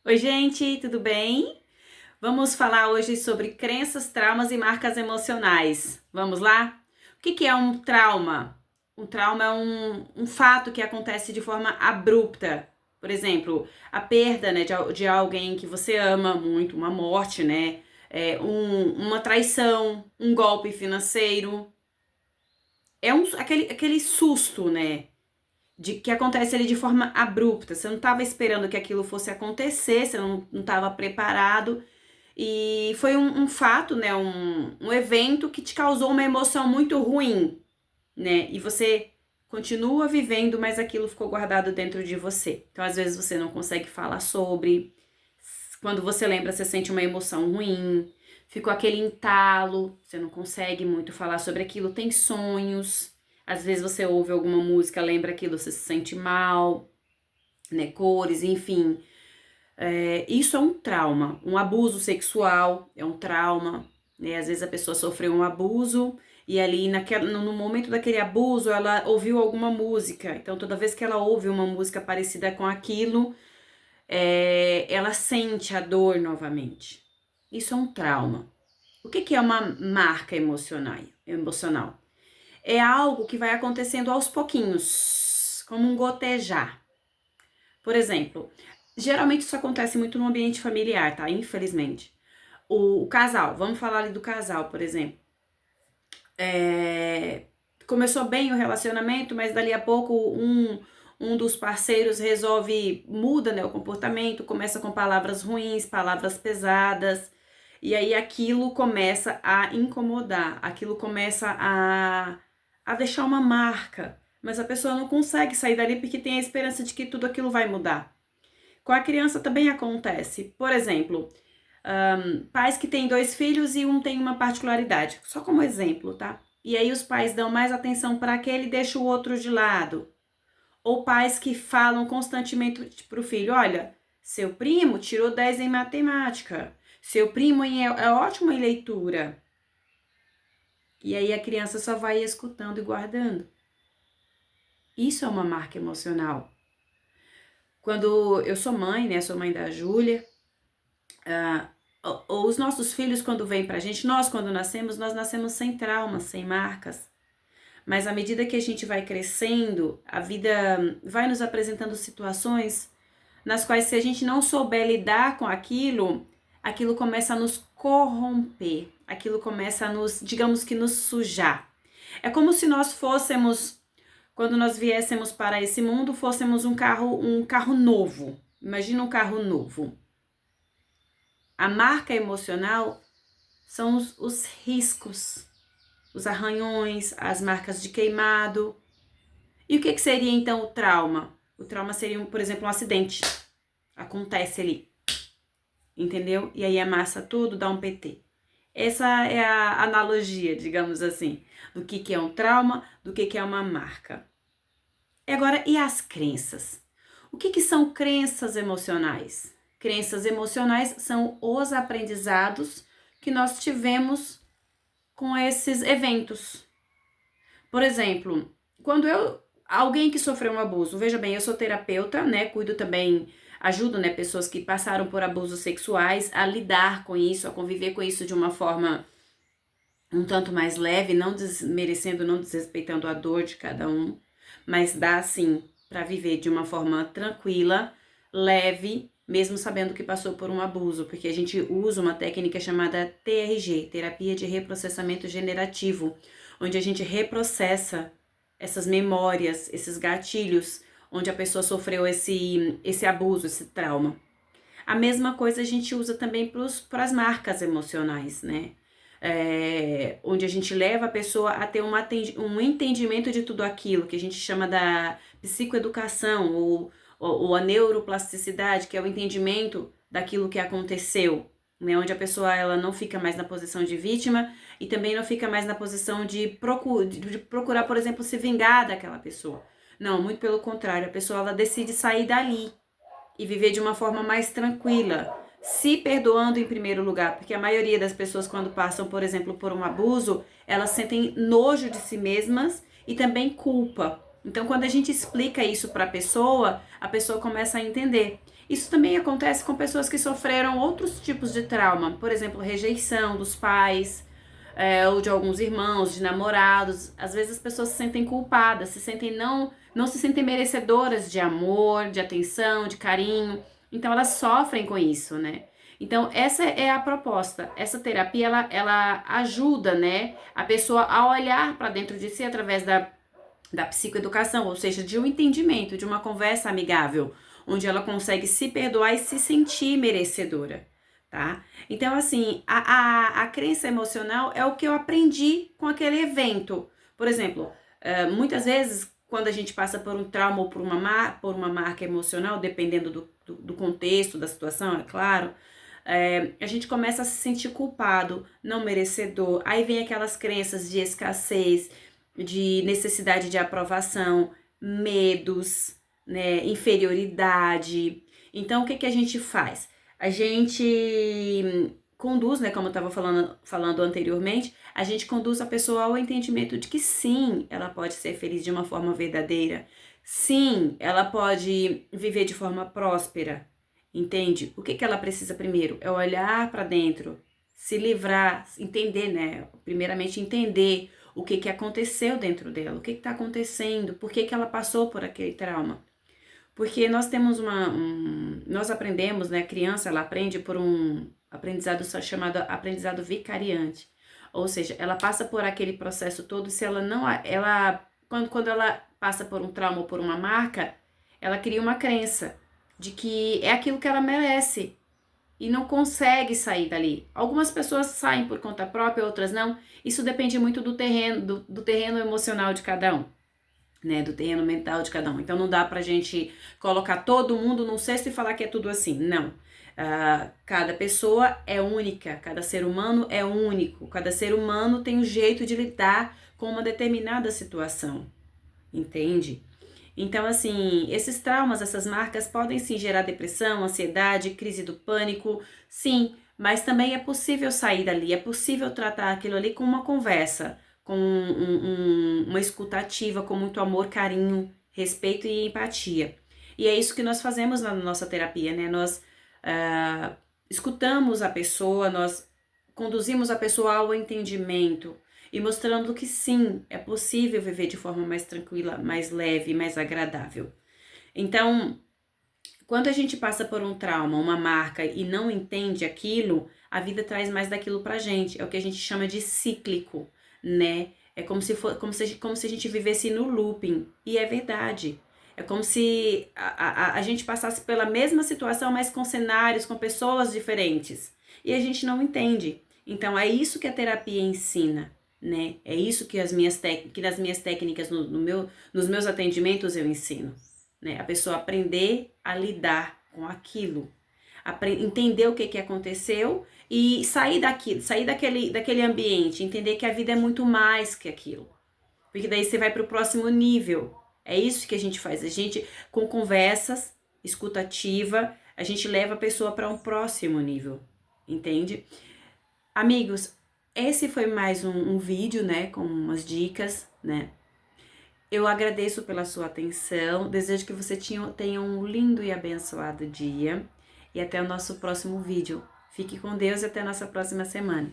Oi, gente, tudo bem? Vamos falar hoje sobre crenças, traumas e marcas emocionais. Vamos lá? O que é um trauma? Um trauma é um fato que acontece de forma abrupta. Por exemplo, a perda, né, de alguém que você ama muito, uma morte, né? Uma traição, um golpe financeiro. Aquele susto, né? De que acontece ali de forma abrupta. Você não estava esperando que aquilo fosse acontecer, você não estava preparado. E foi um fato, né? Um evento que te causou uma emoção muito ruim, né? E você continua vivendo, mas aquilo ficou guardado dentro de você. Então, às vezes, você não consegue falar sobre. Quando você lembra, você sente uma emoção ruim. Ficou aquele entalo, você não consegue muito falar sobre aquilo. Tem sonhos. Às vezes você ouve alguma música, lembra aquilo, você se sente mal, né? Cores, enfim. Isso é um trauma. Um abuso sexual é um trauma, né? Às vezes a pessoa sofreu um abuso e ali no momento daquele abuso ela ouviu alguma música. Então toda vez que ela ouve uma música parecida com aquilo, ela sente a dor novamente. Isso é um trauma. O que é uma marca emocional? É algo que vai acontecendo aos pouquinhos, como um gotejar. Por exemplo, geralmente isso acontece muito no ambiente familiar, tá? Infelizmente. O casal, vamos falar ali do casal, por exemplo. É, Começou bem o relacionamento, mas dali a pouco um dos parceiros muda, né, o comportamento, começa com palavras ruins, palavras pesadas, e aí aquilo começa a incomodar, aquilo começa a deixar uma marca, mas a pessoa não consegue sair dali porque tem a esperança de que tudo aquilo vai mudar. Com a criança também acontece. Por exemplo, pais que têm dois filhos e um tem uma particularidade. Só como exemplo, tá? E aí os pais dão mais atenção para aquele e deixam o outro de lado. Ou pais que falam constantemente para o filho: olha, seu primo tirou 10 em matemática. Seu primo é ótimo em leitura. E aí a criança só vai escutando e guardando. Isso é uma marca emocional. Quando eu sou mãe, né? Sou mãe da Júlia. Ah, os nossos filhos, quando vêm pra gente, nós, quando nascemos, nós nascemos sem traumas, sem marcas. Mas à medida que a gente vai crescendo, a vida vai nos apresentando situações nas quais, se a gente não souber lidar com aquilo, aquilo começa a nos corromper, aquilo começa a nos, digamos que, nos sujar. É como se nós fôssemos, quando nós viéssemos para esse mundo, fôssemos um carro novo. Imagina um carro novo. A marca emocional são os riscos, os arranhões, as marcas de queimado. E o que seria então o trauma? O trauma seria, por exemplo, um acidente. Acontece ali, entendeu? E aí amassa tudo, dá um PT. Essa é a analogia, digamos assim, do que é um trauma, do que é uma marca. Agora, e as crenças? O que são crenças emocionais? Crenças emocionais são os aprendizados que nós tivemos com esses eventos. Por exemplo, alguém que sofreu um abuso, veja bem, eu sou terapeuta, né? Cuido também, ajudo, né, pessoas que passaram por abusos sexuais a lidar com isso, a conviver com isso de uma forma um tanto mais leve, não desmerecendo, não desrespeitando a dor de cada um, mas dá sim para viver de uma forma tranquila, leve, mesmo sabendo que passou por um abuso, porque a gente usa uma técnica chamada TRG, Terapia de Reprocessamento Generativo, onde a gente reprocessa essas memórias, esses gatilhos, onde a pessoa sofreu esse abuso, esse trauma. A mesma coisa a gente usa também para as marcas emocionais, né? Onde a gente leva a pessoa a ter um entendimento de tudo aquilo, que a gente chama da psicoeducação, ou a neuroplasticidade, que é o entendimento daquilo que aconteceu, né? Onde a pessoa ela não fica mais na posição de vítima e também não fica mais na posição de procurar, por exemplo, se vingar daquela pessoa. Não, muito pelo contrário, a pessoa ela decide sair dali e viver de uma forma mais tranquila, se perdoando em primeiro lugar, porque a maioria das pessoas quando passam, por exemplo, por um abuso, elas sentem nojo de si mesmas e também culpa. Então, quando a gente explica isso para a pessoa começa a entender. Isso também acontece com pessoas que sofreram outros tipos de trauma, por exemplo, rejeição dos pais, ou de alguns irmãos, de namorados. Às vezes as pessoas se sentem culpadas, não se sentem merecedoras de amor, de atenção, de carinho. Então elas sofrem com isso, né? Então essa é a proposta. Essa terapia ela ajuda, né, a pessoa a olhar para dentro de si através da psicoeducação, ou seja, de um entendimento, de uma conversa amigável, onde ela consegue se perdoar e se sentir merecedora, tá? Então, assim, a crença emocional é o que eu aprendi com aquele evento. Por exemplo, muitas vezes, quando a gente passa por um trauma ou por uma marca emocional, dependendo do contexto, da situação, é claro, a gente começa a se sentir culpado, não merecedor. Aí vem aquelas crenças de escassez, de necessidade de aprovação, medos, né, inferioridade. Então, o que a gente faz? A gente conduz, né, como eu estava falando anteriormente, a gente conduz a pessoa ao entendimento de que sim, ela pode ser feliz de uma forma verdadeira. Sim, ela pode viver de forma próspera. Entende? O que ela precisa primeiro? É olhar para dentro, se livrar, entender, né? Primeiramente entender o que aconteceu dentro dela, o que está acontecendo, por que ela passou por aquele trauma. Porque nós temos nós aprendemos, né? A criança, ela aprende por um aprendizado chamado aprendizado vicariante. Ou seja, ela passa por aquele processo todo, se ela não, quando ela passa por um trauma ou por uma marca, ela cria uma crença de que é aquilo que ela merece e não consegue sair dali. Algumas pessoas saem por conta própria, outras não. Isso depende muito do terreno emocional de cada um, né? Do terreno mental de cada um. Então não dá pra gente colocar todo mundo num cesto e falar que é tudo assim. Não. Cada pessoa é única, cada ser humano é único, cada ser humano tem um jeito de lidar com uma determinada situação, entende? Então, assim, esses traumas, essas marcas podem sim gerar depressão, ansiedade, crise do pânico, sim, mas também é possível sair dali, é possível tratar aquilo ali com uma conversa, com uma escuta ativa, com muito amor, carinho, respeito e empatia. E é isso que nós fazemos na nossa terapia, né? Nós escutamos a pessoa, nós conduzimos a pessoa ao entendimento, e mostrando que sim, é possível viver de forma mais tranquila, mais leve, mais agradável. Então, quando a gente passa por um trauma, uma marca e não entende aquilo, a vida traz mais daquilo pra gente. É o que a gente chama de cíclico, né? É como se a gente vivesse no looping. E é verdade. É como se a gente passasse pela mesma situação, mas com cenários, com pessoas diferentes. E a gente não entende. Então, é isso que a terapia ensina, né? É isso que nas minhas técnicas, nos meus atendimentos eu ensino, né? A pessoa aprender a lidar com aquilo, entender o que aconteceu e sair daquele ambiente, entender que a vida é muito mais que aquilo, porque daí você vai para o próximo nível. É isso que a gente faz, a gente, com conversas, escuta ativa, a gente leva a pessoa para um próximo nível, entende? Amigos, esse foi mais um vídeo, né, com umas dicas, né? Eu agradeço pela sua atenção, desejo que você tenha um lindo e abençoado dia e até o nosso próximo vídeo. Fique com Deus e até a nossa próxima semana.